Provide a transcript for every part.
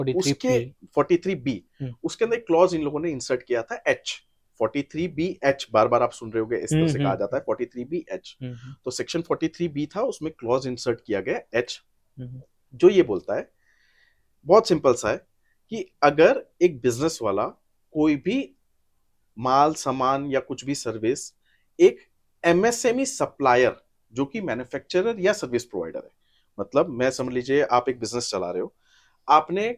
उसके 43 43B, उसके अंदर एक क्लॉज इन लोगों ने इंसर्ट किया था एच, 43B H, बार बार आप सुन रहे होगे इस तरह से कहा जाता है 43B H। तो सेक्शन 43B था, उसमें क्लॉज इंसर्ट किया गया एच, जो ये बोलता है, बहुत सिंपल सा है, कि अगर एक बिजनेस वाला कोई भी माल सामान या कुछ भी सर्विस एक एमएसएमई सप्लायर, जो कि मैन्युफैक्चरर या सर्विस प्रोवाइडर है, मतलब मैं समझ लीजिए आप एक बिजनेस चला रहे हो, आपने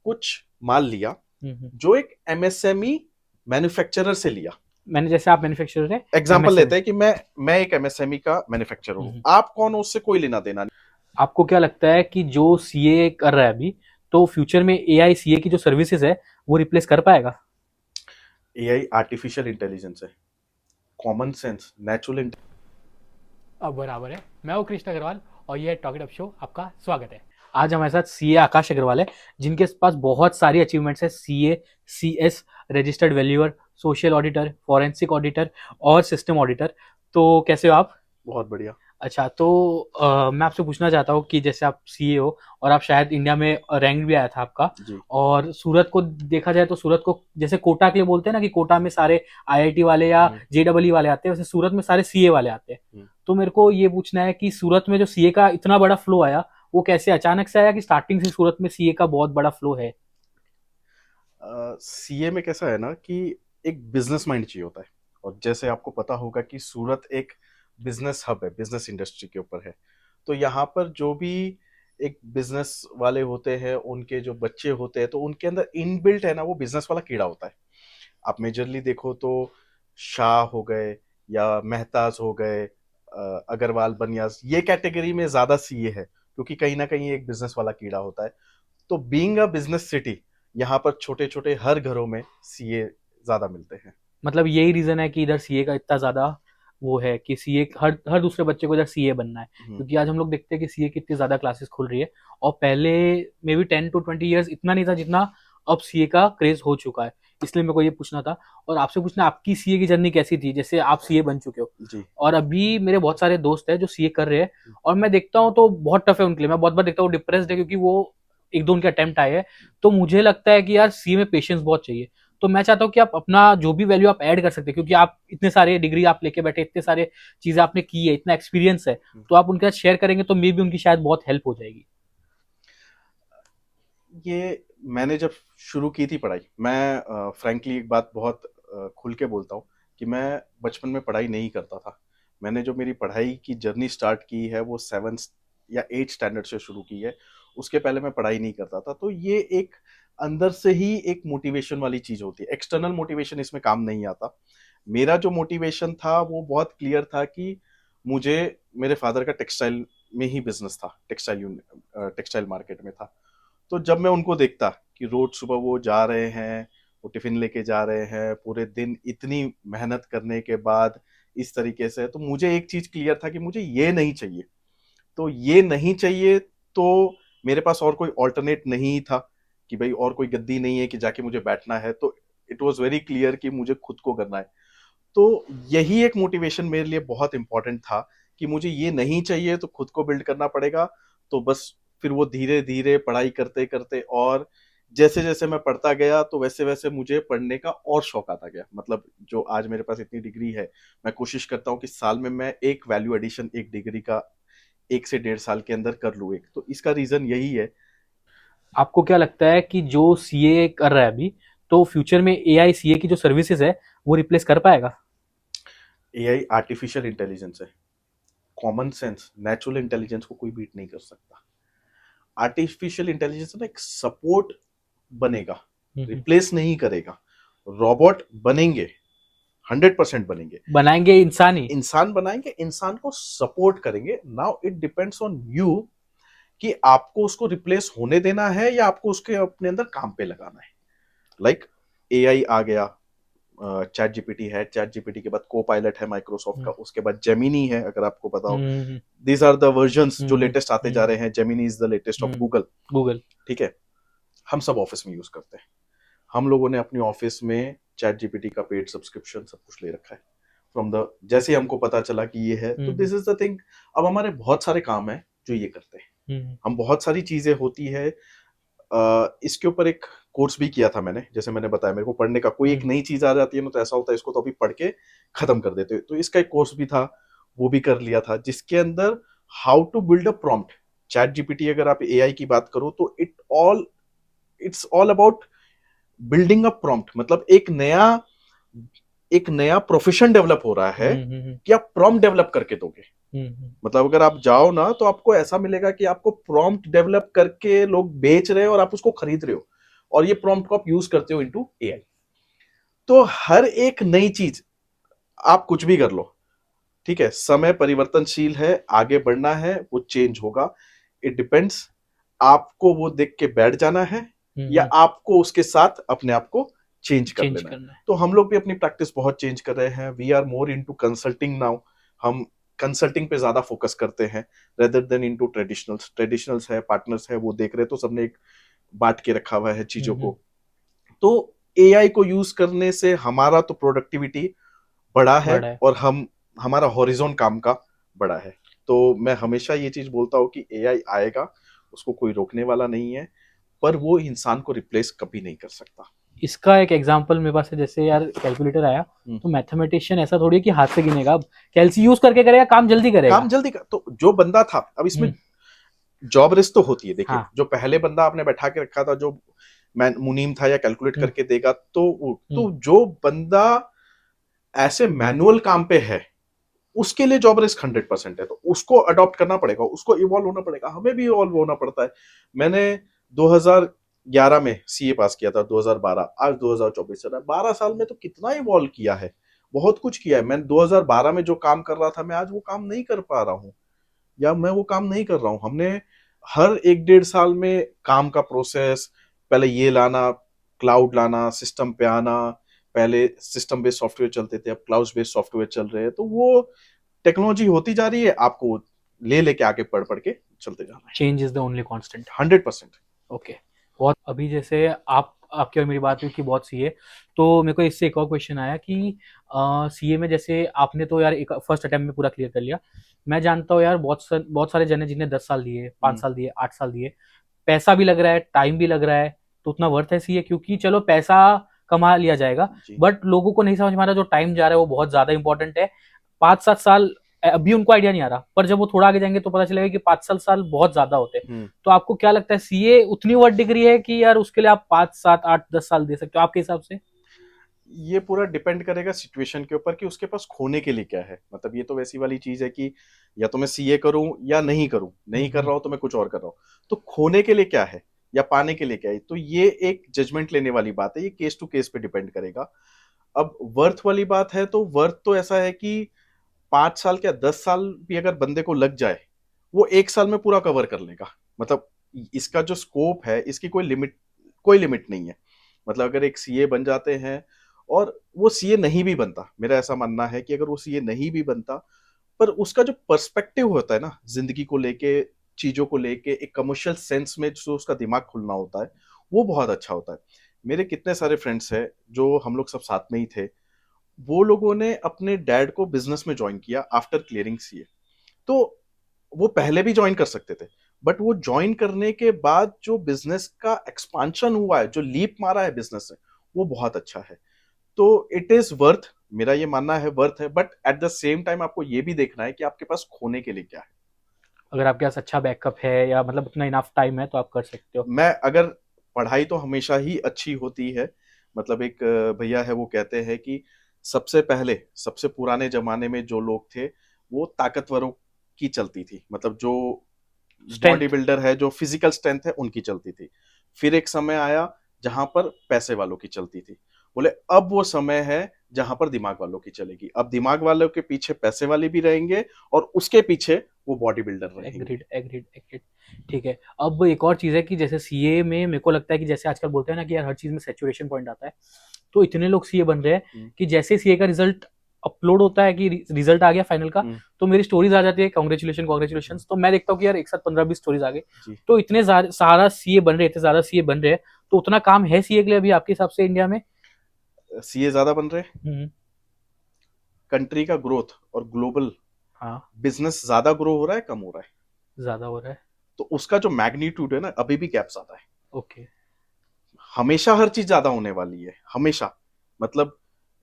कुछ माल लिया जो एक एमएसएमई मैन्युफैक्चरर से लिया। मैंने जैसे आप मैन्युफैक्चरर है एग्जांपल एमएसएमई, लेते हैं कि मैं एक एमएसएमई का मैन्युफैक्चरर हूं, आप कौन हो, उससे कोई लेना देना नहीं। आपको क्या लगता है कि जो सीए कर रहा है अभी, तो फ्यूचर में एआई सीए की जो सर्विसेज है वो रिप्लेस कर पाएगा? एआई आर्टिफिशियल इंटेलिजेंस है, कॉमन सेंस, नेचुरल। अब बराबर है। मैं हूँ कृष्ण अग्रवाल और ये टॉक इट अप शो, आपका स्वागत है। आज हमारे साथ सीए आकाश अग्रवाल है, जिनके पास बहुत सारी अचीवमेंट्स है। CA, CS, registered valuer, social auditor, forensic auditor और सिस्टम ऑडिटर। तो कैसे हो आप? बहुत बढ़िया। अच्छा, तो मैं आपसे पूछना चाहता हूँ कि जैसे आप सीए हो और आप शायद इंडिया में रैंक भी आया था आपका, जी। और सूरत को देखा जाए तो सूरत को जैसे कोटा के लिए बोलते हैं ना कि कोटा में सारे आईआईटी वाले या जेडबलई वाले आते हैं, वैसे सूरत में सारे सीए वाले आते हैं। तो मेरे को ये पूछना है कि सूरत में जो सीए का इतना बड़ा फ्लो आया, वो कैसे अचानक से आया कि स्टार्टिंग से सूरत में सीए का बहुत बड़ा फ्लो है? सीए में कैसा है ना कि एक बिजनेस माइंड चाहिए होता है, और जैसे आपको पता होगा कि सूरत एक बिजनेस हब है, बिजनेस इंडस्ट्री के ऊपर है। तो यहाँ पर जो भी एक बिजनेस वाले होते हैं, उनके जो बच्चे होते हैं, तो उनके अंदर इनबिल्ट है ना वो बिजनेस वाला कीड़ा होता है। आप मेजरली देखो तो शाह हो गए या मेहताज हो गए, अग्रवाल बनियास, ये कैटेगरी में ज्यादा सीए है, क्योंकि कहीं ना कहीं एक बिजनेस वाला कीड़ा होता है। तो बीइंग अ बिजनेस सिटी, यहाँ पर छोटे छोटे हर घरों में सीए ज्यादा मिलते हैं। मतलब यही रीजन है कि इधर सीए का इतना ज्यादा वो है कि सीए हर हर दूसरे बच्चे को इधर सीए बनना है, क्योंकि आज हम लोग देखते हैं कि सीए की इतनी ज्यादा क्लासेस खुल रही है। और पहले मे बी 10 to 20 years इतना नहीं था जितना अब सीए का क्रेज हो चुका है। इसलिए मेरे को ये पूछना था। और आपसे पूछना, आपकी सीए की जर्नी कैसी थी? जैसे आप सीए बन चुके हो जी। और अभी मेरे बहुत सारे दोस्त हैं जो सीए कर रहे हैं, और मैं देखता हूँ तो बहुत टफ है उनके लिए। मैं बहुत बार देखता हूँ डिप्रेस्ड है, क्योंकि वो एक दो उनके अटेम्प्ट आए हैं। तो मुझे लगता है कि यार सीए में पेशेंस बहुत चाहिए। तो मैं चाहता हूँ कि आप अपना जो भी वैल्यू आप ऐड कर सकते हैं, क्योंकि आप इतने सारे डिग्री आप लेके बैठे, इतने सारे चीजें आपने की है, इतना एक्सपीरियंस है, तो आप उनके साथ शेयर करेंगे तो मे भी उनकी शायद बहुत हेल्प हो जाएगी। ये मैंने जब शुरू की थी पढ़ाई, मैं फ्रैंकली एक बात बहुत खुल के बोलता हूँ कि मैं बचपन में पढ़ाई नहीं करता था। मैंने जो मेरी पढ़ाई की जर्नी स्टार्ट की है वो 7th या 8th स्टैंडर्ड से शुरू की है। उसके पहले मैं पढ़ाई नहीं करता था। तो ये एक अंदर से ही एक मोटिवेशन वाली चीज होती है, एक्सटर्नल मोटिवेशन इसमें काम नहीं आता। मेरा जो मोटिवेशन था वो बहुत क्लियर था कि मुझे, मेरे फादर का टेक्सटाइल में ही बिजनेस था, टेक्सटाइल मार्केट में था। तो जब मैं उनको देखता कि रोज सुबह वो जा रहे हैं, वो टिफिन लेके जा रहे हैं, पूरे दिन इतनी मेहनत करने के बाद इस तरीके से, तो मुझे एक चीज क्लियर था कि मुझे ये नहीं चाहिए। तो ये नहीं चाहिए, तो मेरे पास और कोई ऑल्टरनेट नहीं था कि भाई और कोई गद्दी नहीं है कि जाके मुझे बैठना है। तो इट वॉज वेरी क्लियर कि मुझे खुद को करना है। तो यही एक मोटिवेशन मेरे लिए बहुत इंपॉर्टेंट था कि मुझे ये नहीं चाहिए, तो खुद को बिल्ड करना पड़ेगा। तो बस फिर वो धीरे धीरे पढ़ाई करते करते, और जैसे जैसे मैं पढ़ता गया तो वैसे वैसे मुझे पढ़ने का और शौक आता गया। मतलब जो आज मेरे पास इतनी डिग्री है, मैं कोशिश करता हूँ कि साल में मैं एक वैल्यू एडिशन एक डिग्री का 1 से 1.5 साल के अंदर कर लूँ एक। तो इसका रीजन यही है। आपको क्या लगता है कि जो सीए कर रहा है अभी, तो फ्यूचर में एआई सीए की जो सर्विसेज है वो रिप्लेस कर पाएगा? एआई आर्टिफिशियल इंटेलिजेंस है, कॉमन सेंस, नेचुरल इंटेलिजेंस को कोई बीट नहीं कर सकता। आर्टिफिशियल इंटेलिजेंस ना एक सपोर्ट बनेगा, रिप्लेस नहीं करेगा। रोबोट बनेंगे, 100% बनेंगे। बनाएंगे इंसान ही? इंसान बनाएंगे, इंसान को सपोर्ट करेंगे। Now it depends on you कि आपको उसको रिप्लेस होने देना है या आपको उसके अपने अंदर काम पे लगाना है। लाइक एआई आ गया, चैट जीपीटी है, चैट जीपीटी के बाद को पायलट है माइक्रोसॉफ्ट का, उसके बाद जेमिनी है, अगर आपको पता हो। दीज आर द वर्जन्स जो लेटेस्ट आते जा रहे हैं। Gemini is the latest of Google. Google. ठीक है। हम सब ऑफिस में यूज करते हैं। हम लोगों ने अपनी ऑफिस में चैट जीपीटी का पेड सब्सक्रिप्शन सब कुछ ले रखा है। फ्रॉम द जैसे ही हमको पता चला कि ये है, तो दिस इज द थिंग। अब हमारे बहुत सारे काम है जो ये करते हैं। हम बहुत सारी चीजें होती है, इसके ऊपर एक कोर्स भी किया था मैंने, जैसे मैंने बताया मेरे को पढ़ने का कोई एक नई चीज आ जाती है ना तो ऐसा होता है इसको तो अभी पढ़ के खत्म कर देते, तो इसका एक कोर्स भी था, वो भी कर लिया था, जिसके अंदर how to build a prompt. Chat GPT अगर आप एआई की बात करो तो it's all about building a prompt, मतलब एक नया प्रोफेशन डेवलप हो रहा है कि आप प्रॉम्प्ट डेवलप करके दोगे। मतलब अगर आप जाओ ना तो आपको ऐसा मिलेगा कि आपको प्रॉम्प्ट डेवलप करके लोग बेच रहे हो और आप उसको खरीद रहे हो, और ये प्रॉम्प्ट को आप यूज करते हो इनटू एआई। तो हर एक नई चीज आप कुछ भी कर लो, ठीक है, समय परिवर्तनशील है, आगे बढ़ना है, वो चेंज होगा। इट डिपेंड्स, आपको वो देख के बैठ जाना है या आपको उसके साथ अपने आप को चेंज कर चेंज लेना है। करना है। तो हम लोग भी अपनी प्रैक्टिस बहुत चेंज कर रहे हैं, we are more into consulting now. हम कंसल्टिंग पे ज्यादा फोकस करते हैं rather than into traditionals. Traditionals है, पार्टनर्स है, वो देख रहे हैं, तो सबने एक बांट के रखा हुआ है चीजों को। तो एआई को यूज करने से हमारा तो प्रोडक्टिविटी बड़ा है, बड़ा है। और हमारा हॉरिजॉन काम का बड़ा है। तो मैं हमेशा ये चीज बोलता हूँ कि एआई आएगा, उसको कोई रोकने वाला नहीं है, पर वो इंसान को रिप्लेस कभी नहीं कर सकता। इसका एक एग्जांपल मेरे पास है, जैसे यार कैलकुलेटर आया, तो मैथमेटिशियन ऐसा थोड़ी है कि हाथ से गिनेगा, अब कैलसी यूज करके करेगा, काम जल्दी करेगा। काम जल्दी कर, तो जो बंदा था, अब इसमें हम्म। जॉब रिस्क तो होती है, देखिए हाँ। जो पहले बंदा आपने बैठा के रखा था जो मुनीम था या कैलकुलेट हम्म। करके देगा, हम्म। तो जो बंदा ऐसे मैनुअल काम पे है उसके लिए जॉब रिस्क 100% है, तो उसको अडॉप्ट करना पड़ेगा, उसको इवॉल्व होना पड़ेगा, हमें भी इवॉल्व होना पड़ता है। मैंने 2011 में सीए पास किया था, 2012, आज 2024 चल रहा है, 12 साल में तो कितना इवॉल्व किया है, बहुत कुछ किया है। मैं 2012 में जो काम कर रहा था मैं आज वो काम नहीं कर पा रहा हूँ, या मैं वो काम नहीं कर रहा हूँ। हमने हर एक 1.5 साल में काम का प्रोसेस, पहले ये लाना, क्लाउड लाना, सिस्टम पे आना, पहले सिस्टम बेस्ड सॉफ्टवेयर चलते थे, अब क्लाउड बेस्ड सॉफ्टवेयर चल रहे हैं, तो वो टेक्नोलॉजी होती जा रही है, आपको ले लेके आगे पढ़ के चलते जाना change is the only constant. है 100%। ओके। बहुत अभी जैसे आप आपकी और मेरी बात हुई कि बहुत सीए, तो मेरे को इससे एक और क्वेश्चन आया कि सीए में जैसे आपने तो यार एक फर्स्ट अटेम्प्ट में पूरा क्लियर कर लिया। मैं जानता हूँ यार बहुत सारे जन हैं जिन्हें 10 साल दिए, 5 साल दिए, 8 साल दिए, पैसा भी लग रहा है, टाइम भी लग रहा है, तो उतना वर्थ है सीए? क्योंकि चलो पैसा कमा लिया जाएगा, जी, बट लोगों को नहीं समझ में आ रहा जो टाइम जा रहा है वो बहुत ज्यादा इंपॉर्टेंट है। 5-7 साल अभी उनको आइडिया नहीं आ रहा, पर जब वो थोड़ा आगे जाएंगे तो पता चलेगा कि 5 साल बहुत ज्यादा होते हैं। तो आपको क्या लगता है सीए उतनी वर्थ डिग्री है कि यार उसके लिए आप 5-7-8-10 साल दे सकते हो आपके हिसाब से? ये पूरा डिपेंड करेगा सिचुएशन के ऊपर कि उसके पास खोने के लिए क्या है। मतलब ये तो वैसी वाली चीज है कि या तो मैं सीए करूं या नहीं करूं, नहीं कर रहा हूं तो मैं कुछ और कर रहा हूं, तो खोने के लिए क्या है या पाने के लिए क्या है, तो ये एक जजमेंट लेने वाली बात है, ये केस टू केस पे डिपेंड करेगा। अब वर्थ वाली बात है तो वर्थ तो ऐसा है कि 5 साल क्या 10 साल भी अगर बंदे को लग जाए, वो 1 साल में पूरा कवर कर लेगा। मतलब इसका जो स्कोप है इसकी कोई लिमिट नहीं है। मतलब अगर एक सीए बन जाते हैं, और वो सीए नहीं भी बनता, मेरा ऐसा मानना है कि अगर वो सीए नहीं भी बनता, पर उसका जो पर्सपेक्टिव होता है ना जिंदगी को लेके, चीजों को लेके, एक कमर्शियल सेंस में जो उसका दिमाग खुलना होता है, वो बहुत अच्छा होता है। मेरे कितने सारे फ्रेंड्स हैं जो हम लोग सब साथ में ही थे, वो लोगों ने अपने डैड को बिजनेस में ज्वाइन किया आफ्टर क्लियरिंग सीए। तो वो पहले भी ज्वाइन कर सकते थे, बट वो ज्वाइन करने के बाद जो बिजनेस का एक्सपांशन हुआ है, जो लीप मारा है बिजनेस में, वो बहुत अच्छा है। तो इट इज वर्थ, मेरा ये मानना है वर्थ है, but at the same time आपको ये भी देखना है कि आपके पास खोने के लिए क्या है। अगर आपके पास अच्छा बैकअप है या मतलब उतना इनफ टाइम है तो आप कर सकते हो। मैं अगर पढ़ाई तो हमेशा ही अच्छी होती है। मतलब एक भैया है वो कहते हैं कि सबसे पहले, सबसे पुराने जमाने में जो लोग थे वो ताकतवरों की चलती थी, मतलब जो बॉडी स्ट्रेंथ। बिल्डर है, जो फिजिकल स्ट्रेंथ है, उनकी चलती थी। फिर एक समय आया जहां पर पैसे वालों की चलती थी। बोले अब वो समय है जहां पर दिमाग वालों की चलेगी। अब दिमाग वालों के पीछे पैसे वाले भी रहेंगे, और उसके पीछे वो बॉडी बिल्डर रहेंगे। Agreed, agreed, agreed. ठीक है। अब एक और चीज है कि जैसे सीए में मेरे को लगता है कि जैसे आजकल बोलते हैं ना कि यार हर चीज में सैचुरेशन पॉइंट आता है, तो इतने लोग सीए बन रहे हैं हम्म, कि जैसे सीए का रिजल्ट अपलोड होता है कि रिजल्ट आ गया फाइनल का, हम्म, तो मेरी स्टोरीज आ जाती है, कॉन्ग्रेचुलेशन कॉन्ग्रेचुलेशन, तो मैं देखता हूँ कि यार एक साथ 15-20 स्टोरीज आ गई। जी। तो इतने सारा सीए बन रहे, इतने ज्यादा सीए बन रहे हैं, तो उतना काम है सीए के लिए अभी आपके हिसाब से इंडिया में? सीए ज्यादा बन रहे, हम्म। कंट्री का ग्रोथ और ग्लोबल हाँ। बिजनेस ज्यादा ग्रो हो रहा है, कम हो रहा है, ज्यादा हो रहा है। तो उसका जो मैग्नीट्यूड है ना, अभी भी गैप ज्यादा है। ओके। हमेशा हर चीज ज्यादा होने वाली है, हमेशा। मतलब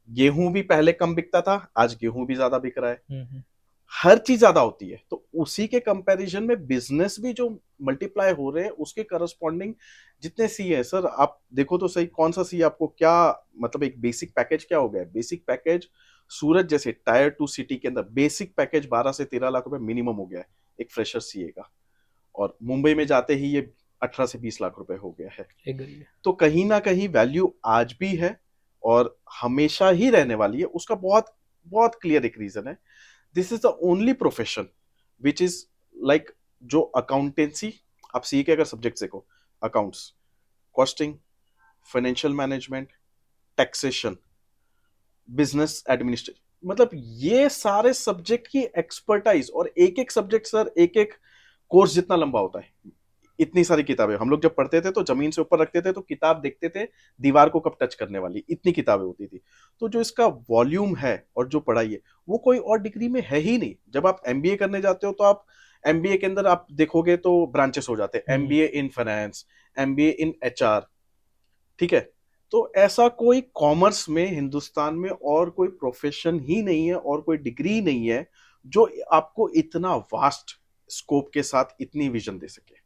गेहूं भी पहले कम बिकता था, आज गेहूं भी ज्यादा बिक रहा है। हम्म। हर चीज ज्यादा होती है, तो उसी के कंपैरिजन में बिजनेस भी जो मल्टीप्लाई हो रहे हैं उसके करस्पॉन्डिंग जितने सी है सर, आप देखो तो सही कौन सा सी आपको क्या, मतलब एक बेसिक पैकेज क्या हो गया है? बेसिक पैकेज सूरत जैसे टायर टू सिटी के अंदर बेसिक पैकेज 12 से 13 लाख रुपए मिनिमम हो गया है एक फ्रेशर सीए का। और मुंबई में जाते ही ये 18 से 20 लाख रुपए हो गया है। एग्री। तो कहीं ना कहीं वैल्यू आज भी है और हमेशा ही रहने वाली है। उसका बहुत बहुत क्लियर एक रीजन है, this is the only profession which is like, जो अकाउंटेंसी, आप सीए के अगर सब्जेक्ट देखो, accounts, costing, financial management, taxation, business administration, मतलब ये सारे सब्जेक्ट की एक्सपर्टाइज, और एक एक सब्जेक्ट सर एक एक कोर्स जितना लंबा होता है। इतनी सारी किताबें हम लोग जब पढ़ते थे तो जमीन से ऊपर रखते थे तो किताब देखते थे दीवार को कब टच करने वाली, इतनी किताबें होती थी। तो जो इसका वॉल्यूम है और जो पढ़ाई है वो कोई और डिग्री में है ही नहीं। जब आप एमबीए करने जाते हो तो आप एमबीए के अंदर आप देखोगे तो ब्रांचेस हो जाते हैं, हम्म। MBA in finance, MBA in HR, ठीक है। तो ऐसा कोई कॉमर्स में हिंदुस्तान में और कोई प्रोफेशन ही नहीं है और कोई डिग्री नहीं है जो आपको इतना वास्ट स्कोप के साथ इतनी विजन दे सके।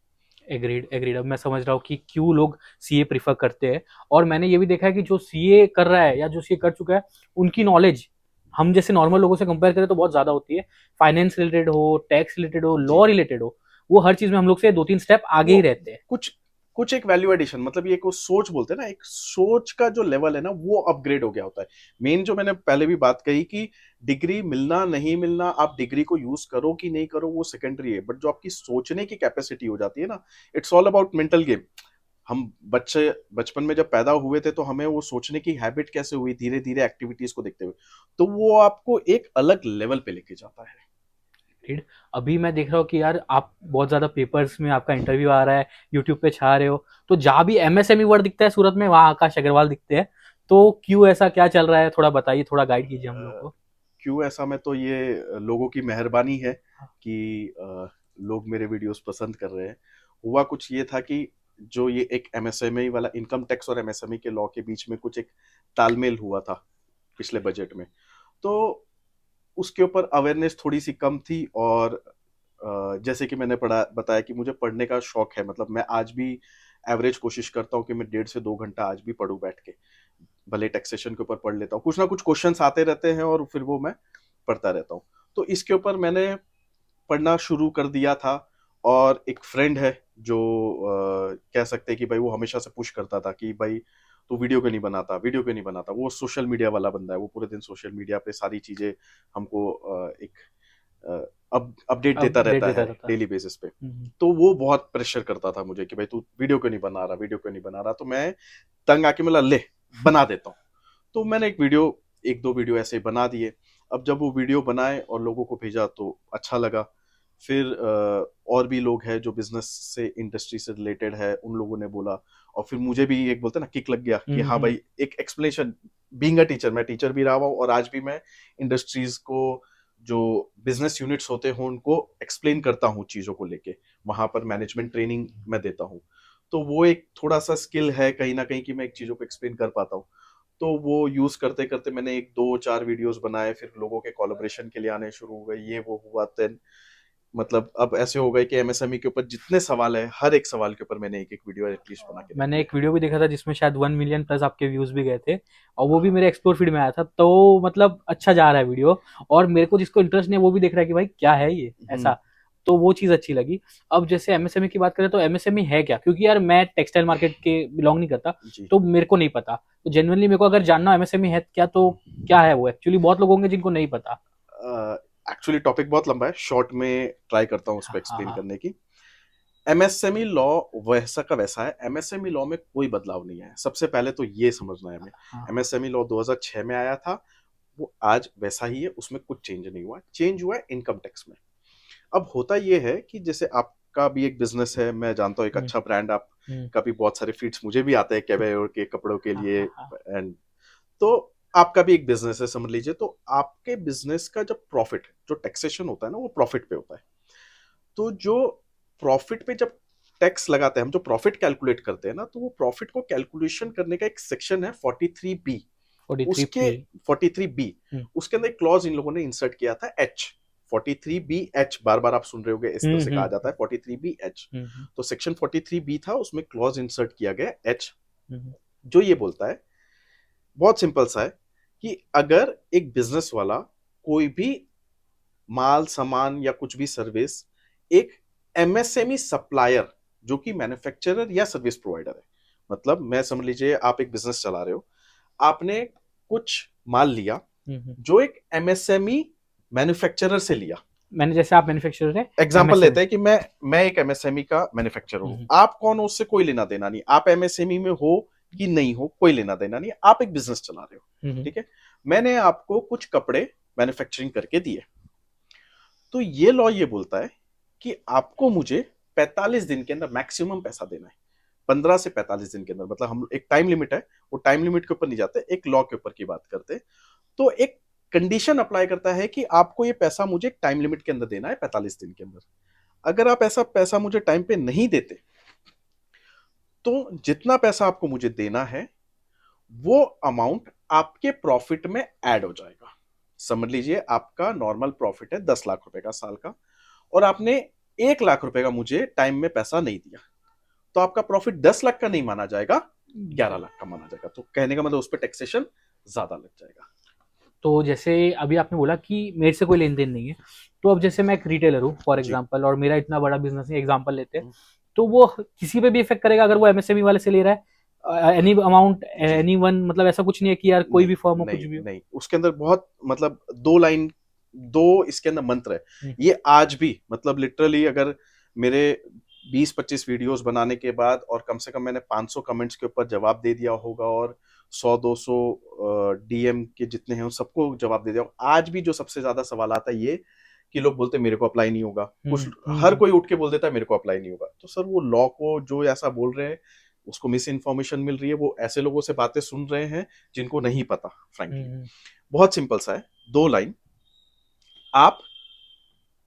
Agreed agreed. अब मैं समझ रहा हूँ कि क्यों लोग सीए प्रीफर करते हैं। और मैंने ये भी देखा है कि जो सीए कर रहा है या जो सीए कर चुका है, उनकी नॉलेज हम जैसे नॉर्मल लोगों से कंपेयर करें तो बहुत ज्यादा होती है। फाइनेंस रिलेटेड हो, टैक्स रिलेटेड हो, जी। लॉ रिलेटेड हो, वो हर चीज में हम लोग से 2-3 स्टेप आगे वो ही रहते हैं। कुछ कुछ एक वैल्यू एडिशन, मतलब ये को सोच बोलते हैं ना, एक सोच का जो लेवल है ना वो अपग्रेड हो गया होता है। मेन जो मैंने पहले भी बात कही कि डिग्री मिलना नहीं मिलना, आप डिग्री को यूज करो कि नहीं करो वो सेकेंडरी है, बट जो आपकी सोचने की कैपेसिटी हो जाती है ना, it's all about mental game. हम बच्चे बचपन में जब पैदा हुए थे तो हमें वो सोचने की हैबिट कैसे हुई, धीरे धीरे एक्टिविटीज को देखते हुए, तो वो आपको एक अलग लेवल पे लेके जाता है। Agreed। अभी मैं देख रहा हूँ कि यार आप बहुत ज्यादा पेपर्स में आपका इंटरव्यू आ रहा है, यूट्यूब पे छा रहे हो, तो जहाँ भी एमएसएमई वर्ड दिखता है सूरत में वहाँ आकाश अग्रवाल दिखते हैं। तो क्यों ऐसा क्या चल रहा है, थोड़ा बताइए, थोड़ा गाइड कीजिए हम लोग को। क्यों ऐसा, में तो ये लोगों की मेहरबानी है कि लोग मेरे वीडियोस पसंद कर रहे हैं। हुआ कुछ ये था कि जो ये एक एमएसएमई वाला, इनकम टैक्स और एमएसएमई के लॉ के बीच में कुछ एक तालमेल हुआ था पिछले बजट में, तो उसके ऊपर अवेयरनेस थोड़ी सी कम थी। और जैसे कि मैंने पढ़ा बताया कि मुझे पढ़ने का शौक है, मतलब मैं आज भी एवरेज कोशिश करता हूँ कि मैं 1.5 से 2 घंटा आज भी पढूं बैठ के, भले टैक्सेशन के ऊपर पढ़ लेता हूँ, कुछ ना कुछ क्वेश्चंस आते रहते हैं और फिर वो मैं पढ़ता रहता हूँ। तो इसके ऊपर मैंने पढ़ना शुरू कर दिया था। और एक फ्रेंड है जो कह सकते हैं कि भाई वो हमेशा से पुश करता था कि भाई तू वीडियो क्यों नहीं बनाता, वीडियो क्यों नहीं बनाता। वो सोशल मीडिया वाला बंदा है, वो पूरे दिन सोशल मीडिया पे सारी चीजें हमको एक अब अपडेट देता अपडेट रहता देता है रहता है। डेली बेसिस पे। हम्म। तो वो बहुत प्रेशर करता था मुझे कि भाई तू वीडियो क्यों नहीं बना रहा, वीडियो क्यों नहीं बना रहा। तो मैं तंग आके मिला, ले बना देता हूँ। तो मैंने एक दो वीडियो ऐसे बना दिए। अब जब वो वीडियो बनाए और लोगों को भेजा तो अच्छा लगा। फिर और भी लोग हैं जो बिजनेस से, इंडस्ट्री से रिलेटेड है, उन लोगों ने बोला। और फिर मुझे भी एक बोलते हैं ना किक लग गया कि हाँ हम्म। भाई एक एक्सप्लेनेशन, बीइंग अ टीचर, मैं टीचर भी रहा हूँ और आज भी मैं इंडस्ट्रीज को, जो बिजनेस यूनिट्स होते हैं उनको एक्सप्लेन करता हूँ चीजों को लेके, वहां पर मैनेजमेंट ट्रेनिंग मैं देता हूँ। तो वो एक थोड़ा सा स्किल है कहीं ना कहीं कि मैं एक चीजों को एक्सप्लेन कर पाता हूँ। तो वो यूज करते करते मैंने एक दो चार वीडियोस बनाए, फिर लोगों के कोलैबोरेशन के लिए आने शुरू हो गए, ये वो हुआ। देन मतलब अब ऐसे हो गए कि एमएसएमई के ऊपर जितने सवाल है, हर एक सवाल के ऊपर मैंने एक एक वीडियो एटलीस्ट बना के रख मैंने दिया एक वीडियो भी देखा था जिसमें शायद 1 मिलियन प्लस आपके व्यूज भी गए थे, और वो भी मेरे एक्सप्लोर फीड में आया था। तो मतलब अच्छा जा रहा है वीडियो, और मेरे को जिसको इंटरेस्ट नहीं है वो भी देख रहा है कि भाई क्या है ये है। ऐसा। तो वो चीज अच्छी लगी। अब जैसे एमएसएमई की बात करें तो एमएसएमई है क्या, क्योंकि यार मैं टेक्सटाइल मार्केट के बिलोंग नहीं करता, जी। तो मेरे को नहीं पता। तो जेनुअनली मेरे को अगर जानना एमएसएमई है क्या, तो क्या है वो एक्चुअली, बहुत लोग होंगे जिनको नहीं पता। एक्चुअली टॉपिक बहुत लंबा है, शॉर्ट में ट्राई करता हूँ उस पर हाँ हाँ एक्सप्लेन हाँ। करने की। एमएसएमई लॉ वैसा का वैसा है, एमएसएमई लॉ में कोई बदलाव नहीं है, सबसे पहले तो ये समझना है हमें। हाँ। एमएसएमई लॉ 2006 में आया था, वो आज वैसा ही है, उसमें कुछ चेंज नहीं हुआ। चेंज हुआ है इनकम टैक्स में। अब होता ये है कि जैसे आपका भी एक बिजनेस है, मैं जानता हूँ एक हम्म। अच्छा ब्रांड, आप हम्म। का भी बहुत सारे फीड्स मुझे भी आते हैं कैबेयोर के कपड़ों के हाँ लिए। हाँ हाँ। एंड तो आपका भी एक बिजनेस है समझ लीजिए, तो आपके बिजनेस का जब प्रॉफिट, जो टैक्सेशन होता है ना वो प्रॉफिट पे होता है। तो जो प्रॉफिट पे जब टैक्स लगाते हैं, हम जो प्रॉफिट कैलकुलेट करते हैं ना, तो वो प्रॉफिट को कैलकुलेशन करने का एक सेक्शन है 43B। 43 उसके पे। 43B, उसके अंदर एक क्लॉज इन लोगों ने इंसर्ट किया था H, 43BH, बार बार आप सुन रहे होगे इस तरह से कहा जाता है 43BH। तो सेक्शन 43B था, उसमें क्लॉज इंसर्ट किया गया H, जो ये बोलता है, बहुत सिंपल सा है, कि अगर एक बिजनेस वाला कोई भी माल सामान या कुछ भी सर्विस एक एमएसएमई सप्लायर, जो कि मैन्युफैक्चरर या सर्विस प्रोवाइडर है, मतलब मैं समझ लीजिए आप एक बिजनेस चला रहे हो, आपने कुछ माल लिया जो एक एमएसएमई मैन्युफैक्चरर से लिया। मैंने जैसे आप मैन्युफैक्चरर है, एग्जांपल MSME। लेते हैं कि मैं एक एमएसएमई का मैन्युफैक्चरर हूं, आप कौन हो उससे कोई लेना देना नहीं, आप एमएसएमई में हो कि नहीं हो कोई लेना देना नहीं, आप एक बिजनेस चला रहे हो, ठीक है। मैंने आपको कुछ कपड़े मैन्युफैक्चरिंग करके दिए, तो ये लॉ ये बोलता है कि आपको मुझे 45 दिन के अंदर मैक्सिमम पैसा देना है, 15 से 45 दिन के अंदर, मतलब हम एक टाइम लिमिट है, वो टाइम लिमिट के ऊपर नहीं जाते, एक लॉ के ऊपर की बात करते। तो एक कंडीशन अप्लाई करता है कि आपको ये पैसा मुझे एक टाइम लिमिट के अंदर देना है, 45 दिन के अंदर। अगर आप ऐसा पैसा मुझे टाइम पे नहीं देते, तो जितना पैसा आपको मुझे देना है वो अमाउंट आपके प्रॉफिट में ऐड हो जाएगा। समझ लीजिए आपका नॉर्मल प्रॉफिट है 10 लाख रुपए का साल का, और आपने 1 लाख रुपए का मुझे टाइम में पैसा नहीं दिया, तो आपका प्रॉफिट 10 लाख का नहीं माना जाएगा, 11 लाख का माना जाएगा। तो कहने का मतलब उस पर टैक्सेशन ज्यादा लग जाएगा। तो जैसे अभी आपने बोला कि मेरे से कोई लेन देन नहीं है, तो अब जैसे मैं एक रिटेलर हूँ फॉर जी। एग्जांपल, और मेरा इतना बड़ा बिजनेस नहीं, एग्जांपल लेते हैं, तो वो किसी पे भी इफेक्ट करेगा अगर वो MSME वाले से ले रहा है, एनी अमाउंट जी। एनी वन, मतलब ऐसा कुछ नहीं है कि यार कोई नहीं भी फर्म हो कुछ नहीं भी हो। नहीं, उसके अंदर बहुत मतलब दो लाइन, दो इसके अंदर मंत्र है। ये आज भी मतलब लिटरली अगर मेरे 20-25 वीडियोस बनाने के बाद और कम से कम मैंने 500 कमेंट्स के ऊपर जवाब दे दिया होगा, और 100-200 डीएम के जितने हैं उन सबको जवाब दे दिया होगा, आज भी जो सबसे ज्यादा सवाल आता है ये कि लोग बोलते हैं मेरे को अप्लाई नहीं होगा, कुछ हर कोई उठ के बोल देता है मेरे को अप्लाई नहीं होगा। तो सर वो लॉ को जो ऐसा बोल रहे हैं उसको मिस इन्फॉर्मेशन मिल रही है, वो ऐसे लोगों से बातें सुन रहे हैं जिनको नहीं पता फ्रैंकली। बहुत सिंपल सा है, दो लाइन, आप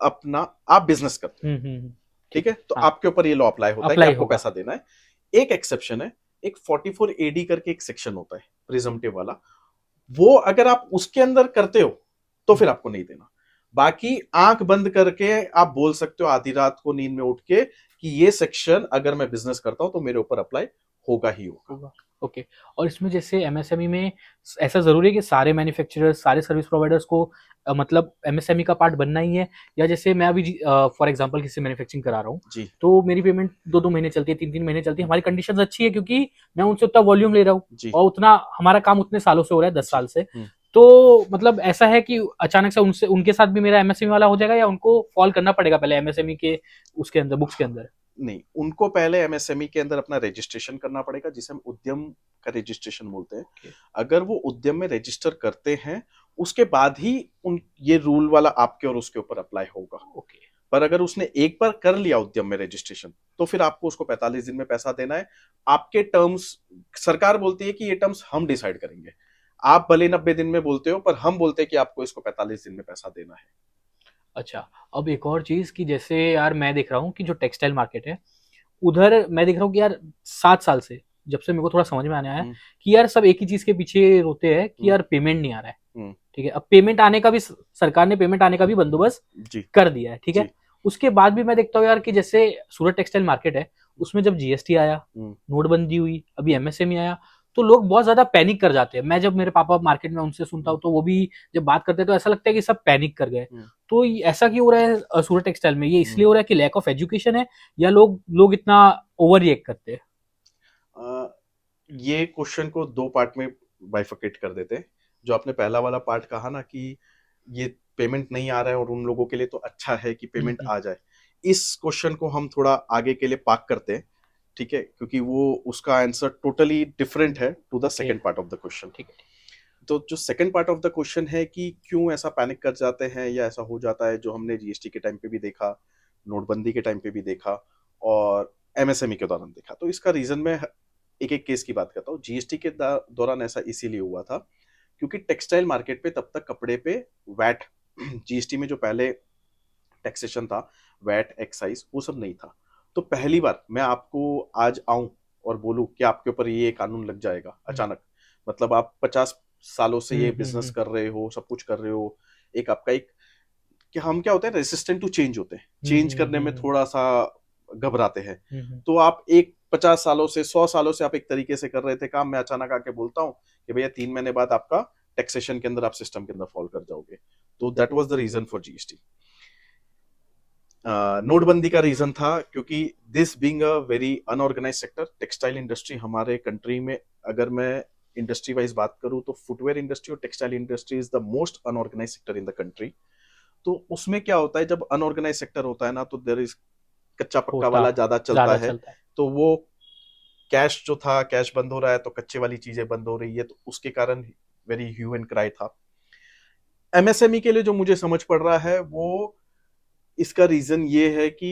अपना आप बिजनेस करते हो, ठीक है, तो आपके ऊपर ये लॉ अप्लाई होता है कि आपको पैसा देना है। एक एक्सेप्शन है, एक 44AD करके एक सेक्शन होता है प्रिजम्पटिव वाला, वो अगर आप उसके अंदर करते हो तो फिर आपको नहीं देना। बाकी आंख बंद करके आप बोल सकते हो आधी रात को नींद में उठ के कि ये सेक्शन अगर मैं बिजनेस करता हूं तो मेरे ऊपर अप्लाई होगा ही होगा। ओके। और इसमें जैसे MSME में ऐसा जरूरी है कि सारे मैन्युफैक्चरर्स, सारे सर्विस प्रोवाइडर्स को मतलब MSME का पार्ट बनना ही है, या जैसे मैं अभी फॉर एग्जांपल किसी मैन्युफैक्चरिंग करा रहा हूँ, तो मेरी पेमेंट 2-2 महीने चलती है, 3-3 महीने चलती है, हमारी कंडीशन अच्छी है क्योंकि मैं उनसे उतना वॉल्यूम ले रहा हूँ और उतना हमारा काम उतने सालों से हो रहा है, 10 साल से। तो मतलब ऐसा है कि अचानक से उनसे उनके साथ भी मेरा MSME वाला हो जाएगा, या उनको फॉल करना पड़ेगा पहले MSME के उसके अंदर, बुक्स के अंदर? नहीं, उनको पहले एमएसएमई के अंदर अपना रजिस्ट्रेशन करना पड़ेगा, जिसे हम उद्यम का रजिस्ट्रेशन बोलते हैं। अगर वो उद्यम में रजिस्टर करते हैं उसके बाद ही उन ये रूल वाला आपके और उसके ऊपर अप्लाई होगा। पर अगर उसने एक बार कर लिया उद्यम में रजिस्ट्रेशन तो फिर आपको उसको 45 दिन में पैसा देना है। आपके टर्म्स, सरकार बोलती है कि ये टर्म्स हम डिसाइड करेंगे, आप भले 90 दिन में बोलते हो पर हम बोलते हैं कि आपको इसको 45 दिन में पैसा देना है। अच्छा, अब एक और चीज कि जैसे यार मैं देख रहा हूँ कि जो टेक्सटाइल मार्केट है उधर, मैं देख रहा हूँ कि यार 7 साल से, जब से मेरे को थोड़ा समझ में आने आया कि यार सब एक ही चीज के पीछे रोते हैं कि यार पेमेंट नहीं आ रहा है। ठीक है, अब पेमेंट आने का भी, सरकार ने पेमेंट आने का भी बंदोबस्त कर दिया है, ठीक है। उसके बाद भी मैं देखता हूँ यार कि जैसे सूरत टेक्सटाइल मार्केट है, उसमें जब GST आया, नोटबंदी हुई, अभी MSME आया, तो लोग बहुत ज्यादा पैनिक कर जाते हैं। मैं जब मेरे पापा मार्केट में उनसे सुनता हूँ तो वो भी जब बात करते हैं तो ऐसा लगता है कि सब पैनिक कर गए। तो ऐसा क्यों हो रहा है सूरत टेक्सटाइल में? ये इसलिए हो रहा है कि लैक ऑफ एजुकेशन है, या लोग इतना ओवर रिएक्ट करते हैं? ये क्वेश्चन को दो पार्ट में बाइफर्केट कर देते हैं। जो आपने पहला वाला पार्ट कहा ना कि ये पेमेंट नहीं आ रहा है और उन लोगों के लिए तो अच्छा है कि पेमेंट आ जाए, इस क्वेश्चन को हम थोड़ा आगे के लिए पार्क करते हैं, ठीक है, क्योंकि वो उसका आंसर टोटली डिफरेंट है to the second part of the question. ठीक है, तो जो second part of the question है कि क्यों ऐसा पैनिक कर जाते हैं या ऐसा हो जाता है, जो हमने GST के टाइम पे भी देखा, नोटबंदी के टाइम पे भी देखा और MSME के दौरान देखा, तो इसका रीजन मैं एक एक केस की बात करता हूँ। GST के दौरान ऐसा इसीलिए हुआ था क्योंकि टेक्सटाइल मार्केट पे तब तक कपड़े पे वैट GST में जो पहले टैक्सेशन था, वैट एक्साइज, वो सब नहीं था। तो पहली बार मैं आपको आज आऊं और बोलूं कि आपके ऊपर ये कानून लग जाएगा हम्म अचानक, मतलब आप 50 सालों से ये बिजनेस हम्म कर रहे हो, सब कुछ कर रहे हो, एक आपका एक, कि हम क्या होते हैं, रेसिस्टेंट टू चेंज होते हैं, चेंज करने में हम्म थोड़ा सा घबराते हैं। हम्म तो आप एक 50 सालों से 100 सालों से आप एक तरीके से कर रहे थे काम, मैं अचानक आके बोलता हूँ कि भैया 3 महीने बाद आपका टैक्सेशन के अंदर आप सिस्टम के अंदर फॉल कर जाओगे। तो that was the reason for GST. नोटबंदी का रीजन था क्योंकि this being a very unorganised sector, textile industry हमारे कंट्री में, अगर मैं इंडस्ट्री वाइज बात करूं तो फुटवेयर इंडस्ट्री और textile industry is the most unorganised sector in the country. तो उसमें क्या होता है, जब अनऑर्गेनाइज सेक्टर होता है ना, तो देर इज कच्चा पक्का होता वाला ज्यादा चलता ज्यादा है। चलता है। तो वो कैश जो था, कैश बंद हो रहा है तो कच्चे वाली चीजें बंद हो रही है, तो उसके कारण वेरी ह्यू एंड क्राई था। एमएसएमई के लिए जो मुझे समझ पड़ रहा है वो, इसका रीजन ये है कि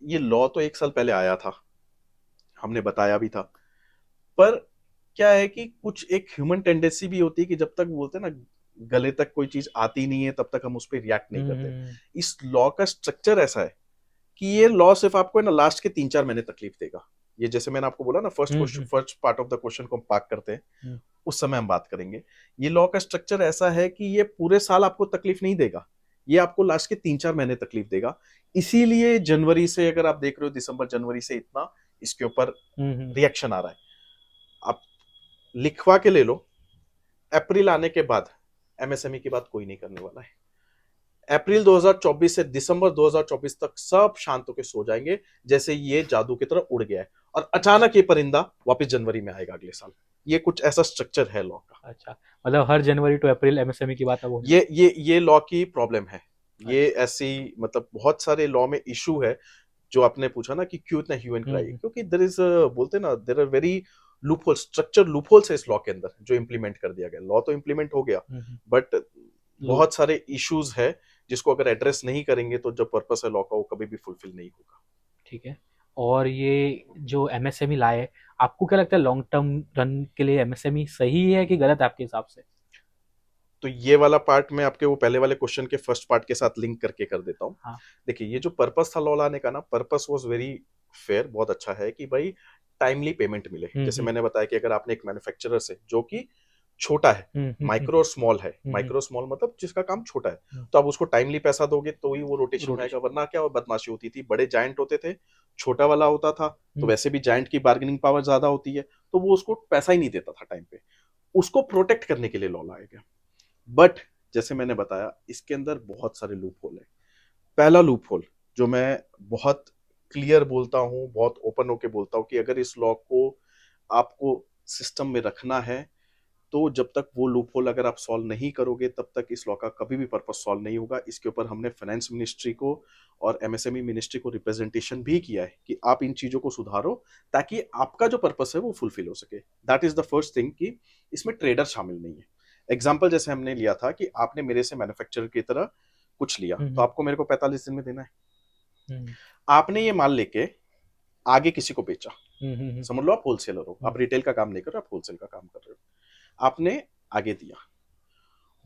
ये लॉ तो 1 साल पहले आया था, हमने बताया भी था, पर क्या है कि कुछ एक ह्यूमन टेंडेंसी भी होती है कि जब तक बोलते हैं ना, गले तक कोई चीज आती नहीं है तब तक हम उस पर रिएक्ट नहीं करते। हम्म इस लॉ का स्ट्रक्चर ऐसा है कि ये लॉ सिर्फ आपको है ना लास्ट के 3-4 महीने तकलीफ देगा। ये जैसे मैंने आपको बोला ना, first question, hmm first part of the question को हम पार्क करते हैं, हम्म उस समय हम बात करेंगे। ये लॉ का स्ट्रक्चर ऐसा है कि ये पूरे साल आपको तकलीफ नहीं देगा, ये आपको लास्ट के 3-4 महीने तकलीफ देगा। इसीलिए जनवरी से, अगर आप देख रहे हो दिसंबर जनवरी से इतना इसके ऊपर हम्म रिएक्शन आ रहा है। आप लिखवा के ले लो, अप्रैल आने के बाद एमएसएमई की बात कोई नहीं करने वाला है। अप्रैल 2024 से दिसंबर 2024 तक सब शांत होकर सो जाएंगे, जैसे ये जादू की तरह उड़ गया है, और अचानक ये परिंदा वापस जनवरी में आएगा अगले साल। ये कुछ ऐसा स्ट्रक्चर है लॉ का। अच्छा, मतलब हर जनवरी टू अप्रैल एमएसएमई की बात अब होने वाली ये लॉ की प्रॉब्लम है। है। ये अच्छा। ऐसी, मतलब बहुत सारे लॉ में इशू है। जो आपने पूछा ना कि क्यों इतना ह्यू एंड क्राई, हम्म क्योंकि देर इज, बोलते ना, there are very loophole, structure loopholes है इस लॉ के अंदर जो इम्प्लीमेंट कर दिया गया। लॉ तो इम्प्लीमेंट हो गया, हम्म बट लो बहुत सारे इश्यूज है जिसको अगर एड्रेस नहीं करेंगे तो जो पर्पस है लॉ का वो कभी भी फुलफिल नहीं होगा। ठीक है। और ये जो एमएसएमई लाए, आपको क्या लगता है लॉन्ग टर्म रन के लिए एमएसएमई सही है कि गलत है आपके हिसाब से? तो ये वाला पार्ट मैं आपके वो पहले वाले क्वेश्चन के फर्स्ट पार्ट के साथ लिंक करके कर देता हूँ। हाँ। देखिए, ये जो पर्पस था लॉ लाने का ना, पर्पस वाज वेरी फेयर, बहुत अच्छा है कि भाई टाइमली पेमेंट मिले। जैसे हम्म मैंने बताया कि अगर आपने एक मैन्युफैक्चरर से, जो कि छोटा है, माइक्रो और स्मॉल है, हम्म माइक्रो स्मॉल मतलब जिसका काम छोटा है, हम्म तो आप उसको टाइमली पैसा दोगे तो ही वो रोटेशन में आएगा, रोटेशन। वरना क्या बदमाशी होती थी, बड़े जायंट होते थे, छोटा वाला होता था, तो हम्म वैसे भी जायंट की बार्गेनिंग पावर ज्यादा होती है, तो वो उसको पैसा ही नहीं देता था टाइम पे। उसको प्रोटेक्ट करने के लिए लॉ लाया गया। बट जैसे मैंने बताया, इसके अंदर बहुत सारे लूप होल है। पहला लूप होल जो मैं बहुत क्लियर बोलता हूं, बहुत ओपन होके बोलता हूं, कि अगर इस लॉ को आपको सिस्टम में रखना है, तो जब तक वो लूप होल अगर आप सॉल्व नहीं करोगे तब तक इस लॉ का कभी भी पर्पस सॉल्व नहीं होगा। इसके ऊपर हमने फाइनेंस मिनिस्ट्री को और एमएसएमई मिनिस्ट्री को रिप्रेजेंटेशन भी किया है कि आप इन चीजों को सुधारो ताकि आपका जो पर्पस है वो फुलफिल हो सके। That is the first thing, कि इसमें ट्रेडर शामिल नहीं है। एग्जाम्पल जैसे हमने लिया था कि आपने मेरे से मैन्युफैक्चरर की तरह कुछ लिया, तो हम्म आपको मेरे को 45 दिन में देना है। हम्म आपने ये माल लेके आगे किसी को बेचा, हम्म समझ लो आप होलसेलर हो, हम्म आप रिटेल का काम नहीं कर रहे हो, आप होलसेल का काम कर रहे हो, आपने आगे दिया,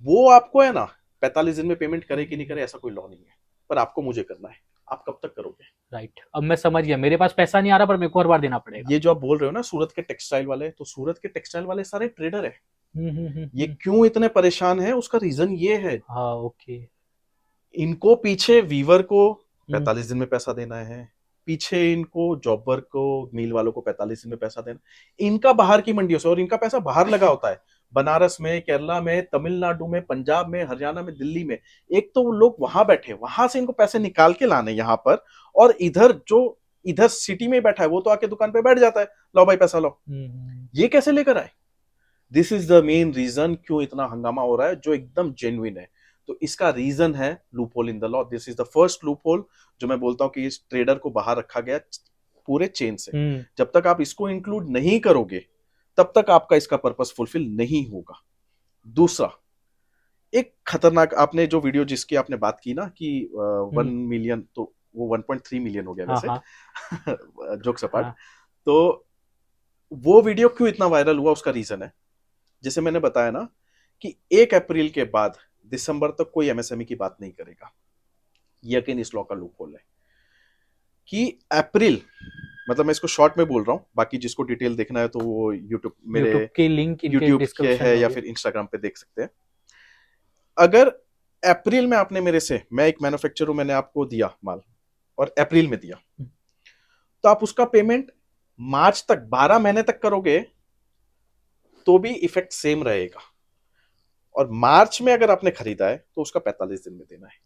वो आपको है ना 45 दिन में पेमेंट करे कि नहीं करे ऐसा कोई लॉ नहीं है, पर आपको मुझे करना है। आप कब तक करोगे? राइट, अब मैं समझ गया, मेरे पास पैसा नहीं आ रहा पर मेरे को हर बार देना पड़ेगा। ये जो आप बोल रहे हो ना सूरत के टेक्सटाइल वाले, तो सूरत के टेक्सटाइल वाले सारे ट्रेडर है। ये हम्म। क्यों इतने परेशान है, उसका रीजन ये है, हाँ ओके। इनको पीछे वीवर को हम्म 45 दिन में पैसा देना है, पीछे इनको जॉबर को, मिल वालों को 45 दिन में पैसा देना, इनका बाहर की मंडियों से, और इनका पैसा बाहर लगा होता है, बनारस में, केरला में, तमिलनाडु में, पंजाब में, हरियाणा में, दिल्ली में। एक तो वो लोग वहां बैठे, वहां से इनको पैसे निकाल के लाने यहाँ पर, और इधर जो इधर सिटी में बैठा है वो तो आके दुकान पे बैठ जाता है, लो भाई पैसा लो। हम्म ये कैसे लेकर आए? This is the main reason क्यों इतना हंगामा हो रहा है, जो एकदम जेन्युइन है। तो इसका रीजन है loop hole in the law. This is the first loop hole जो मैं बोलता हूं कि इस ट्रेडर को बाहर रखा गया पूरे चेन से। हम्म जब तक आप इसको इंक्लूड नहीं करोगे तब तक आपका इसका पर्पस फुलफिल नहीं होगा। दूसरा, एक खतरनाक, आपने जो वीडियो जिसकी आपने बात की ना कि 1 मिलियन, तो वो 1.3 मिलियन हो गया हाँ वैसे, हाँ जोक्स अपार्ट। हाँ। तो वो वीडियो क्यों इतना वायरल हुआ, उसका रीजन है, जैसे मैंने बताया ना, कि 1 अप्रैल के बाद दिसंबर तक कोई एमएसएमई की बात नहीं करेगा। ये अगेन इस लॉ का लूप होल है। कि अप्रैल, मतलब मैं इसको शॉर्ट में बोल रहा हूँ, बाकी जिसको डिटेल देखना है तो वो यूट्यूब, मेरे यूट्यूब की लिंक इनके यूट्यूब के डिस्क्रिप्शन है में या होगी। फिर इंस्टाग्राम पे देख सकते हैं। अगर अप्रैल में आपने मेरे से, मैं एक मैन्युफैक्चरर हूं, मैंने आपको दिया माल और अप्रैल में दिया, तो आप उसका पेमेंट मार्च तक, 12 महीने तक करोगे तो भी इफेक्ट सेम रहेगा। और मार्च में अगर आपने खरीदा है तो उसका 45 दिन में देना है।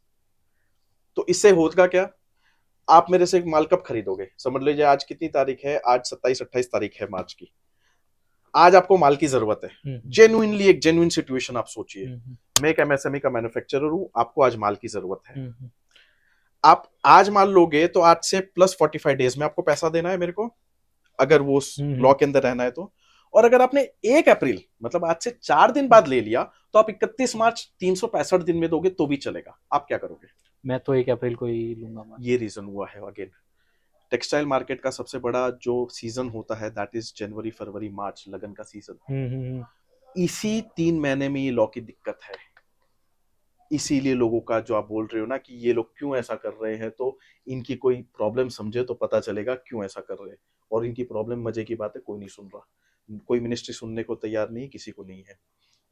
तो इससे होगा क्या, आप मेरे से एक माल कब खरीदोगे, समझ लीजिए आज कितनी तारीख है, आज 27-28 तारीख है मार्च की। आज आपको माल की जरूरत है, जेन्युइनली एक जेन्युइन सिचुएशन आप सोचिए। मैं एक एमएसएमई का मैन्युफैक्चरर हूं, आपको आज माल की जरूरत है। आप आज माल लोगे तो आज से प्लस 45 डेज में आपको पैसा देना है मेरे को, अगर वो लॉ के अंदर रहना है तो। और अगर आपने 1 अप्रैल मतलब आज से 4 दिन बाद ले लिया तो आप 31 मार्च 365 दिन में दोगे तो भी चलेगा। आप क्या करोगे? मैं तो 1 अप्रैल को ही लूंगा माल। ये रीजन हुआ है। अगेन, टेक्सटाइल मार्केट का सबसे बड़ा जो सीजन होता है दैट इज जनवरी फरवरी मार्च, लगन का सीजन। इसी 3 महीने में ये लॉ की दिक्कत है। इसीलिए लोगों का जो आप बोल रहे हो ना कि ये लोग क्यों ऐसा कर रहे हैं, तो इनकी कोई प्रॉब्लम समझे तो पता चलेगा क्यों ऐसा कर रहे हैं। और इनकी प्रॉब्लम, मजे की बात है, कोई नहीं सुन रहा, कोई मिनिस्ट्री सुनने को तैयार नहीं, किसी को नहीं है।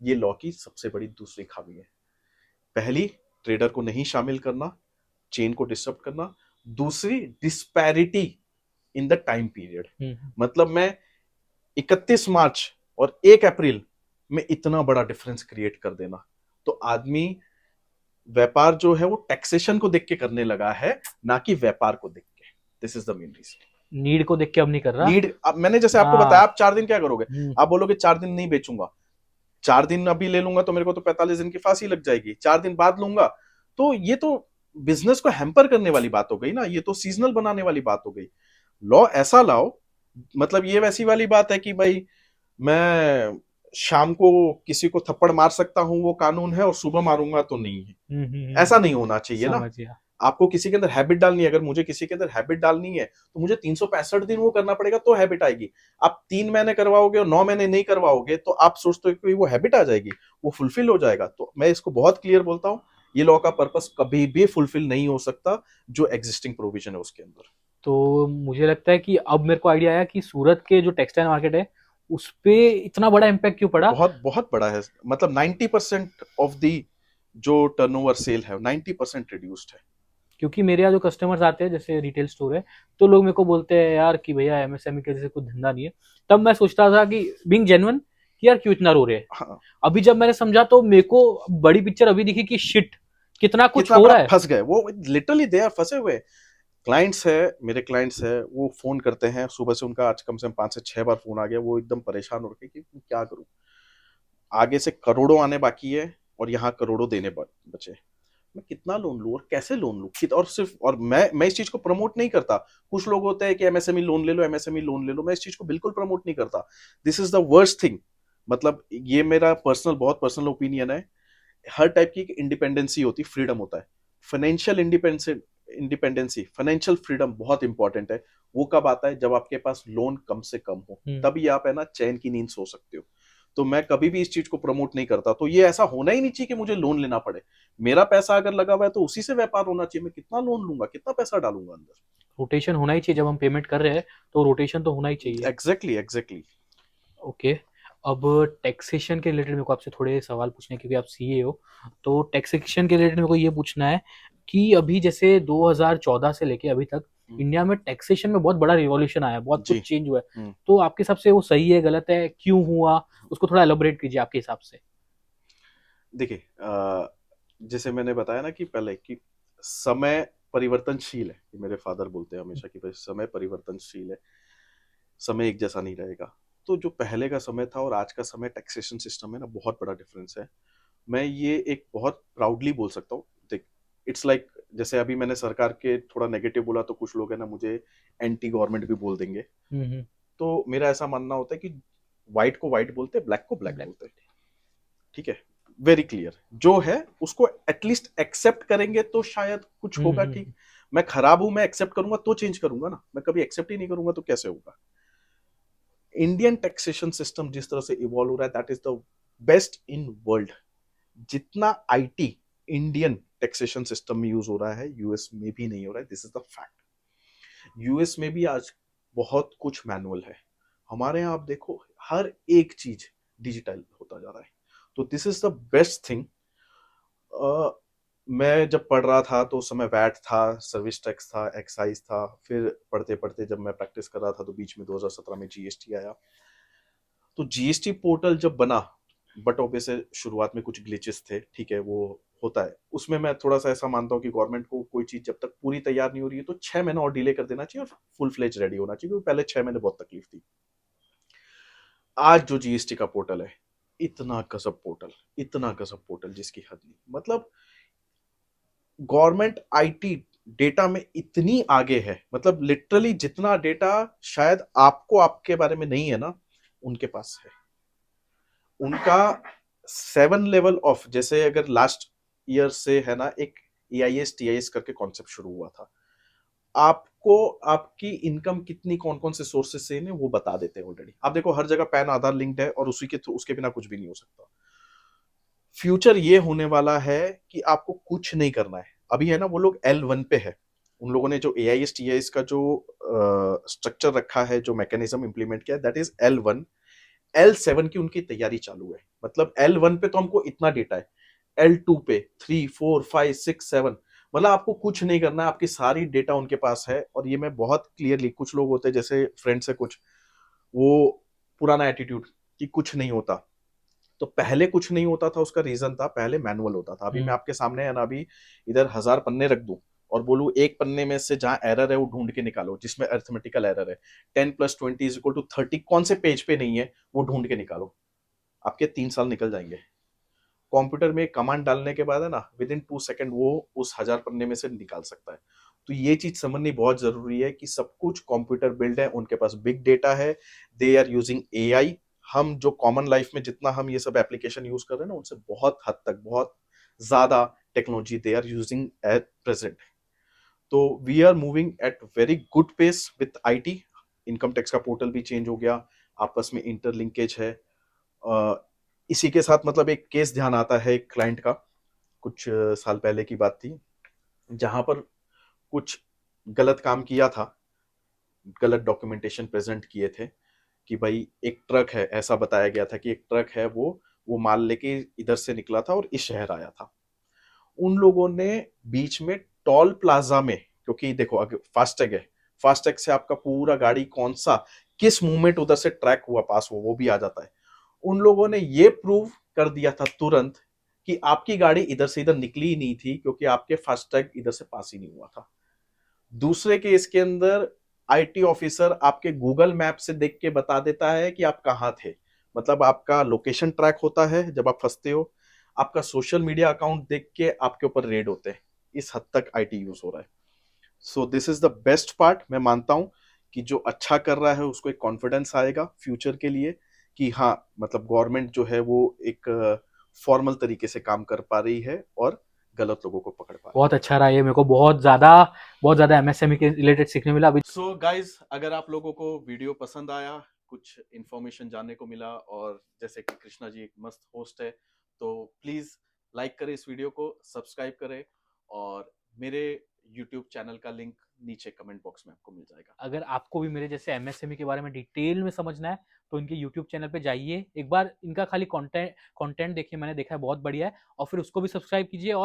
ये लॉ की सबसे बड़ी दूसरी खामी है। पहली, ट्रेडर को नहीं शामिल करना, चेन को डिस्टर्ब करना। दूसरी, disparity in the time period. मतलब मैं 31 मार्च और 1 अप्रैल में इतना बड़ा डिफरेंस क्रिएट कर देना, तो आदमी व्यापार जो है वो टैक्सेशन को देख के करने लगा है, ना कि व्यापार को देख के। This is the main reason. Need को देख के अब नहीं कर रहा। नीड, अब मैंने जैसे आपको बताया, आप 4 दिन क्या करोगे? आप बोलोगे 4 दिन नहीं बेचूंगा, 4 दिन अभी ले लूंगा तो मेरे को तो 45 दिन की फांसी लग जाएगी, 4 दिन बाद लूंगा तो ये तो बिजनेस को हैम्पर करने वाली बात हो गई ना, ये तो सीजनल बनाने वाली बात हो गई। लॉ ऐसा लाओ, मतलब ये वैसी वाली बात है कि भाई मैं शाम को किसी को थप्पड़ मार सकता हूं वो कानून है, और सुबह मारूंगा तो नहीं है। ऐसा नहीं होना चाहिए ना। समझ गया। आपको किसी के अंदर हैबिट डालनी है, अगर मुझे किसी के अंदर हैबिट डालनी है तो मुझे 365 दिन वो करना पड़ेगा तो हैबिट आएगी। आप 3 महीने करवाओगे और 9 महीने नहीं करवाओगे तो आप सोचते हो कि वो हैबिट आ जाएगी, वो फुलफिल हो जाएगा। तो मैं इसको बहुत क्लियर बोलता हूं, ये लॉ का पर्पस कभी भी फुलफिल नहीं हो सकता जो एग्जिस्टिंग प्रोविजन है उसके अंदर। तो मुझे लगता है कि अब मेरे को आइडिया आया कि सूरत के जो टेक्सटाइल मार्केट है उस पे इतना बड़ा इम्पैक्ट क्यों पड़ा। बहुत बहुत बड़ा है, मतलब 90% ऑफ दी जो टर्नओवर सेल है 90% रिड्यूस्ड है। क्योंकि मेरे यहाँ जो कस्टमर्स आते हैं, जैसे रिटेल स्टोर है, तो लोग मेरे को बोलते हैं यार कि भैया एमएसएमई के जैसे कुछ धंधा नहीं है। तब मैं सोचता था कि बीइंग जेन्युइन कि यार क्यों इतना रो रहे हैं। हाँ, अभी जब मैंने समझा तो मेरे को बड़ी पिक्चर अभी दिखी कि शिट कितना कुछ कितना हो बड़ा रहा है। फंस गए वो, लिटरली दे आर फंसे हुए। क्लाइंट्स है, मेरे क्लाइंट्स है, वो फोन करते हैं सुबह से, उनका आज कम से कम 5 से 6 बार फोन आ गया, वो एकदम परेशान हो रखे कि मैं क्या करूं, आगे से करोड़ों आने बाकी है और यहाँ करोड़ों देने बचे। मैं कितना लोन लूं और कैसे लोन लूं, और सिर्फ, और मैं इस चीज को प्रमोट नहीं करता। कुछ लोग होते हैं कि एमएसएमई लोन ले लो, एमएसएमई लोन ले लो, मैं इस चीज को बिल्कुल प्रमोट नहीं करता। This is the worst thing. मतलब ये मेरा पर्सनल, बहुत पर्सनल ओपिनियन है। हर टाइप की इंडिपेंडेंसी होती, फ्रीडम होता है। फाइनेंशियल इंडिपेंडेंसी, फाइनेंशियल फ्रीडम बहुत इंपॉर्टेंट है। वो कब आता है? जब आपके पास लोन कम से कम हो, तभी आप है ना चैन की नींद सो सकते हो। तो मैं कभी भी इस चीज को प्रमोट नहीं करता। तो ये ऐसा होना ही नहीं चाहिए कि मुझे लोन लेना पड़े। मेरा पैसा अगर लगा हुआ है तो उसी से व्यापार होना चाहिए। मैं कितना लोन लूंगा, कितना पैसा डालूंगा अंदर? रोटेशन होना ही चाहिए, जब हम पेमेंट कर रहे हैं तो रोटेशन तो होना ही चाहिए। Exactly exactly. ओके। अब टैक्सेशन के रिलेटेड मेरे को आपसे थोड़े सवाल पूछने हैं, क्योंकि आप सीए हो। तो टैक्सेशन के रिलेटेड मेरे को ये पूछना है कि अभी जैसे 2014 से लेके अभी तक इंडिया में टैक्सेशन में बहुत बड़ा रिवॉल्यूशन आया है, बहुत जी। कुछ चेंज हुआ है। तो आपके हिसाब से वो सही है, गलत है, क्यों हुआ, उसको थोड़ा एलोबरेट कीजिए आपके हिसाब से। देखिए, जैसे मैंने बताया ना कि पहले कि समय परिवर्तनशील है, ये मेरे फादर बोलते हैं हमेशा कि भाई समय परिवर्तनशील है, समय एक जैसा नहीं रहेगा। तो जो पहले का समय था और आज का समय टैक्सेशन सिस्टम में ना बहुत बड़ा डिफरेंस है। मैं ये एक बहुत प्राउडली बोल सकता हूँ। देख, इट्स लाइक जैसे अभी मैंने सरकार के थोड़ा नेगेटिव बोला तो कुछ लोग है ना मुझे एंटी गवर्नमेंट भी बोल देंगे। तो मेरा ऐसा मानना होता है कि व्हाइट को व्हाइट बोलते हैं, ब्लैक को ब्लैक बोलते हैं। ठीक है, वेरी क्लियर। जो है उसको एटलीस्ट एक्सेप्ट करेंगे तो शायद कुछ होगा कि मैं खराब हूं, मैं एक्सेप्ट करूंगा तो चेंज करूंगा ना। मैं कभी एक्सेप्ट ही नहीं करूंगा तो कैसे होगा? इंडियन टैक्सेशन सिस्टम जिस तरह से इवॉल्व हो रहा है that is the best in world. जितना आईटी इंडियन टैक्सेशन सिस्टम में यूज हो रहा है यूएस में भी नहीं हो रहा है। This is the fact. US में भी आज बहुत कुछ मैनुअल है। हमारे यहाँ आप देखो हर एक चीज डिजिटल होता जा रहा है। तो this is the best thing. मैं जब पढ़ रहा था तो उस समय वैट था, सर्विस टैक्स था, एक्साइज था, फिर पढ़ते पढ़ते जब मैं प्रैक्टिस कर रहा था तो बीच में 2017 में जीएसटी आया। तो जीएसटी पोर्टल जब बना, बट ऑब्वियसली शुरुआत में कुछ ग्लिचेस थे, ठीक है, वो होता है। उसमें मैं थोड़ा सा ऐसा मानता हूँ कि गवर्नमेंट को कोई चीज जब तक पूरी तैयार नहीं हो रही है तो 6 महीना और डिले कर देना चाहिए और फुल फ्लेज रेडी होना चाहिए, क्योंकि पहले 6 महीने बहुत तकलीफ थी। आज जो जीएसटी का पोर्टल है, इतना गजब पोर्टल, इतना गजब पोर्टल जिसकी हद नहीं। मतलब गवर्नमेंट आईटी डेटा में इतनी आगे है, मतलब लिटरली जितना डेटा शायद आपको आपके बारे में नहीं है ना, उनके पास है। उनका 7 लेवल ऑफ, जैसे अगर लास्ट ईयर से है ना एक एआईएस टीआईएस करके कॉन्सेप्ट शुरू हुआ था, आपको आपकी इनकम कितनी कौन कौन से सोर्सेस से है वो बता देते हैं ऑलरेडी। आप देखो हर जगह पैन आधार लिंक्ड है और उसी के थ्रू, उसके बिना कुछ भी नहीं हो सकता। फ्यूचर ये होने वाला है कि आपको कुछ नहीं करना है। अभी है ना वो लोग L1 पे है, उन लोगों ने जो एआईएस टीआईएस का जो स्ट्रक्चर रखा है, जो मैकेनिज्म इंप्लीमेंट किया है, दैट इज L1। L7 की उनकी तैयारी चालू है। मतलब L1 पे तो हमको इतना डेटा है, L2 पे 3 4 5 6 7, मतलब आपको कुछ नहीं करना है, आपकी सारी डेटा उनके पास है। और ये मैं बहुत क्लियरली, कुछ लोग होते हैं जैसे फ्रेंड्स है कुछ, वो पुराना एटीट्यूड कि कुछ नहीं होता। तो पहले कुछ नहीं होता था, उसका रीजन था पहले मैनुअल होता था। अभी मैं आपके सामने है ना, अभी इधर 1000 पन्ने रख दूं और बोलूं एक पन्ने में से जहां एरर है वो ढूंढ के निकालो, जिसमें अर्थमेटिकल एरर है 10 + 20 = 30, कौन से पेज पे नहीं है वो ढूंढ के निकालो, आपके 3 साल निकल जाएंगे। कंप्यूटर में कमांड डालने के बाद है ना, विद इन 2 सेकेंड वो उस 1000 पन्ने में से निकाल सकता है। तो ये चीज समझनी बहुत जरूरी है कि सब कुछ कंप्यूटर बिल्ड है, उनके पास बिग डेटा है, दे आर यूजिंग एआई। हम जो कॉमन लाइफ में जितना हम ये सब एप्लीकेशन यूज कर रहे हैं ना, उनसे बहुत हद तक बहुत ज्यादा technology they are using at present. तो we are moving at very good pace with IT. Income tax का पोर्टल भी चेंज हो गया, आपस में इंटरलिंकेज है। इसी के साथ मतलब एक केस ध्यान आता है एक क्लाइंट का, कुछ साल पहले की बात थी, जहां पर कुछ गलत काम किया था, गलत डॉक्यूमेंटेशन प्रेजेंट किए थे कि भाई एक ट्रक है, ऐसा बताया गया था कि एक ट्रक है, वो माल लेके इधर से निकला था और इस शहर आया था। उन लोगों ने बीच में टोल प्लाजा में, क्योंकि देखो अगर फास्टैग है, फास्टैग से आपका पूरा गाड़ी कौन सा किस मूवमेंट उधर से ट्रैक हुआ पास हुआ वो भी आ जाता है। उन लोगों ने ये प्रूव कर दिया था तुरंत कि आपकी गाड़ी इधर से इधर निकली ही नहीं थी, क्योंकि आपके फास्टैग इधर से पास ही नहीं हुआ था। दूसरे केस के अंदर आईटी ऑफिसर आपके गूगल मैप से देख के बता देता है कि आप कहाँ थे, मतलब आपका लोकेशन ट्रैक होता है जब आप फंसते हो, आपका सोशल मीडिया अकाउंट देख के आपके ऊपर रेड होते हैं। इस हद तक आईटी यूज हो रहा है। So this is the best part. मैं मानता हूं कि जो अच्छा कर रहा है उसको एक कॉन्फिडेंस आएगा फ्यूचर के लिए कि हाँ, मतलब गवर्नमेंट जो है वो एक फॉर्मल तरीके से काम कर पा रही है और गलत लोगों को पकड़ पा रही बहुत है। अच्छा रहा ये, मेरे को बहुत ज्यादा एमएसएमई के रिलेटेड सीखने मिला अभी। सो गाइज, अगर आप लोगों को वीडियो पसंद आया, कुछ इंफॉर्मेशन जानने को मिला, और जैसे कि कृष्णा जी एक मस्त होस्ट है, तो प्लीज लाइक करें इस वीडियो को, सब्सक्राइब करें, और मेरे यूट्यूब चैनल का लिंक नीचे कमेंट बॉक्स में आपको मिल जाएगा। अगर आपको भी मेरे जैसे एमएसएमई के बारे में डिटेल में समझना है तो इनके यूट्यूब चैनल पे जाइए, एक बार इनका खाली कंटेंट कंटेंट देखिए, मैंने देखा है बहुत बढ़िया है, और फिर उसको भी सब्सक्राइब कीजिए। और